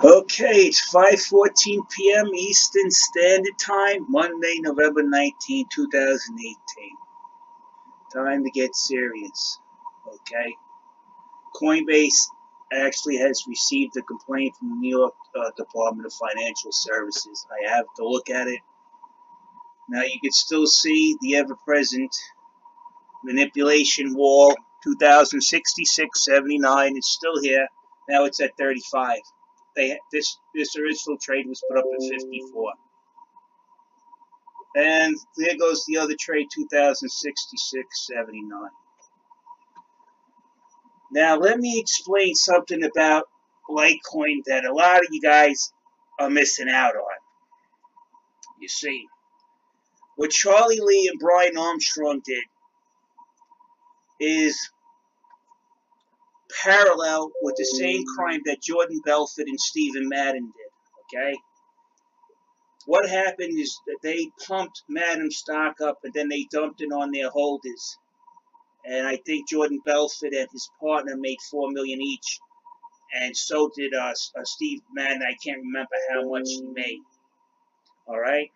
Okay, it's 5:14 p.m. Eastern Standard Time, Monday, November 19, 2018. Time to get serious. Okay. Coinbase actually has received a complaint from the New York Department of Financial Services. I have to look at it. Now you can still see the ever-present manipulation wall, 2066.79. It's still here. Now it's at 35. This original trade was put up at 54. And there goes the other trade, 2066.79. Now let me explain something about Litecoin that a lot of you guys are missing out on. You see, what Charlie Lee and Brian Armstrong did is parallel with the same crime that Jordan Belfort and Stephen Madden did. Okay? What happened is that they pumped Madden's stock up and then they dumped it on their holders. And I think Jordan Belfort and his partner made $4 million each, and so did Steve Madden. I can't remember how much he made. All right.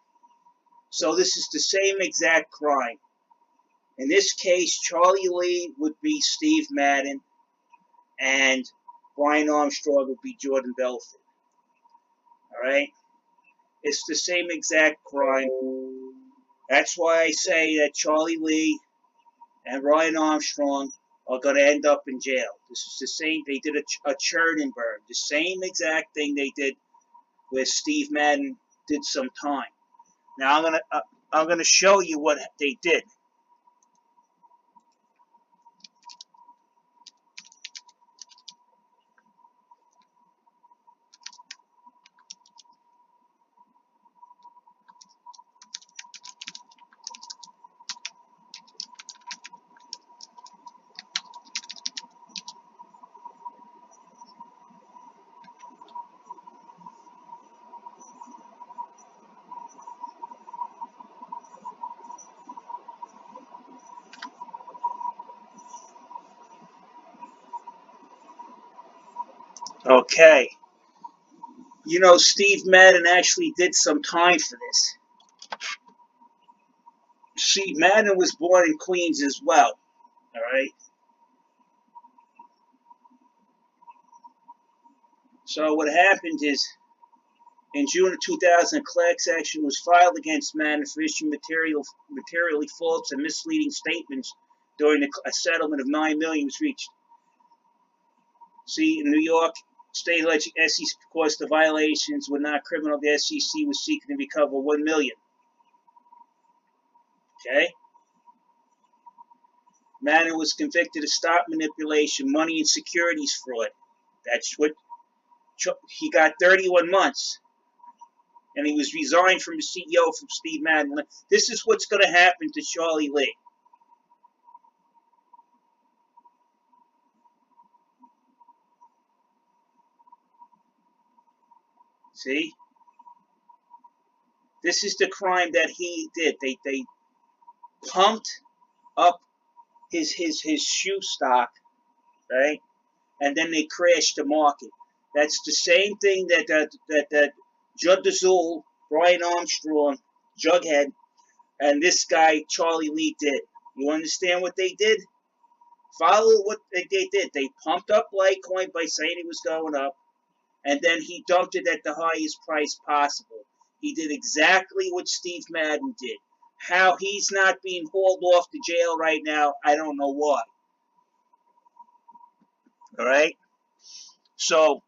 So this is the same exact crime. In this case, Charlie Lee would be Steve Madden, and Brian Armstrong would be Jordan Belfort. All right. It's the same exact crime. That's why I say that Charlie Lee and Ryan Armstrong are going to end up in jail. This is the same. They did a churn and burn. The same exact thing they did where Steve Madden did some time. Now I'm gonna show you what they did. Okay. You know, Steve Madden actually did some time for this. See, Madden was born in Queens as well. All right. So what happened is, in June of 2000, a class action was filed against Madden for issuing materially false and misleading statements during a settlement of $9 million was reached. See, in New York, state SEC, of course, the violations were not criminal. The SEC was seeking to recover $1 million. Okay? Madden was convicted of stock manipulation, money and securities fraud. That's what he got 31 months. And he was resigned from the CEO from Steve Madden. This is what's going to happen to Charlie Lee. See? This is the crime that he did. They pumped up his shoe stock, right? And then they crashed the market. That's the same thing that Judd Azul, Brian Armstrong, Jughead, and this guy Charlie Lee did. You understand what they did? Follow what they did. They pumped up Litecoin by saying it was going up, and then he dumped it at the highest price possible. He did exactly what Steve Madden did. How he's not being hauled off to jail right now, I don't know why. All right? So,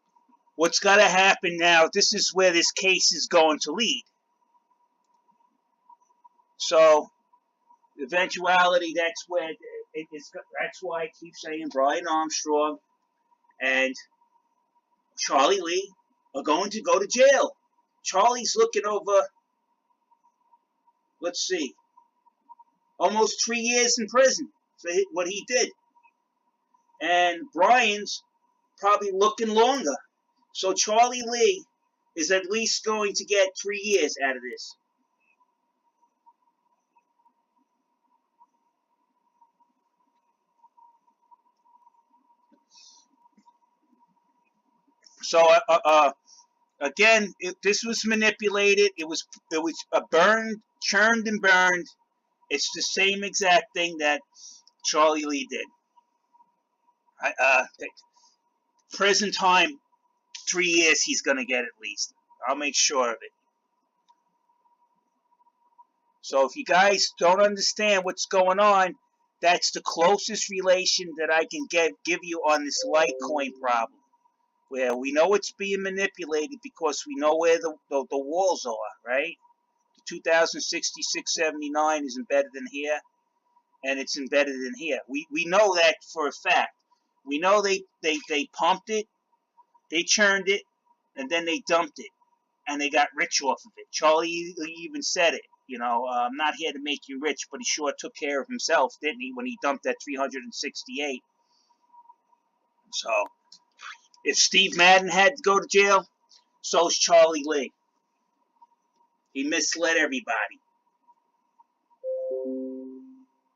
what's going to happen now, this is where this case is going to lead. So, eventuality, that's where that's why I keep saying Brian Armstrong and Charlie Lee are going to go to jail. Charlie's looking over, let's see, almost 3 years in prison for what he did. And Brian's probably looking longer. So Charlie Lee is at least going to get 3 years out of this. So Again, this was manipulated. It was a burned, churned and burned. It's the same exact thing that Charlie Lee did. Prison time, 3 years he's going to get at least. I'll make sure of it. So if you guys don't understand what's going on, that's the closest relation that I can give you on this Litecoin problem, where we know it's being manipulated because we know where the walls are, right? The 2066.79 is embedded in here, and it's embedded in here. We know that for a fact. We know they pumped it, they churned it, and then they dumped it, and they got rich off of it. Charlie even said it. You know, I'm not here to make you rich, but he sure took care of himself, didn't he, when he dumped that 368. So, if Steve Madden had to go to jail, so's Charlie Lee. He misled everybody.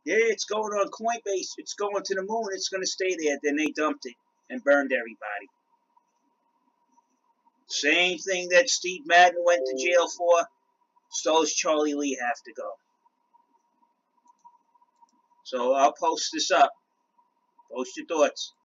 Yeah, it's going on Coinbase. It's going to the moon. It's going to stay there. Then they dumped it and burned everybody. Same thing that Steve Madden went to jail for, so's Charlie Lee have to go. So I'll post this up. Post your thoughts.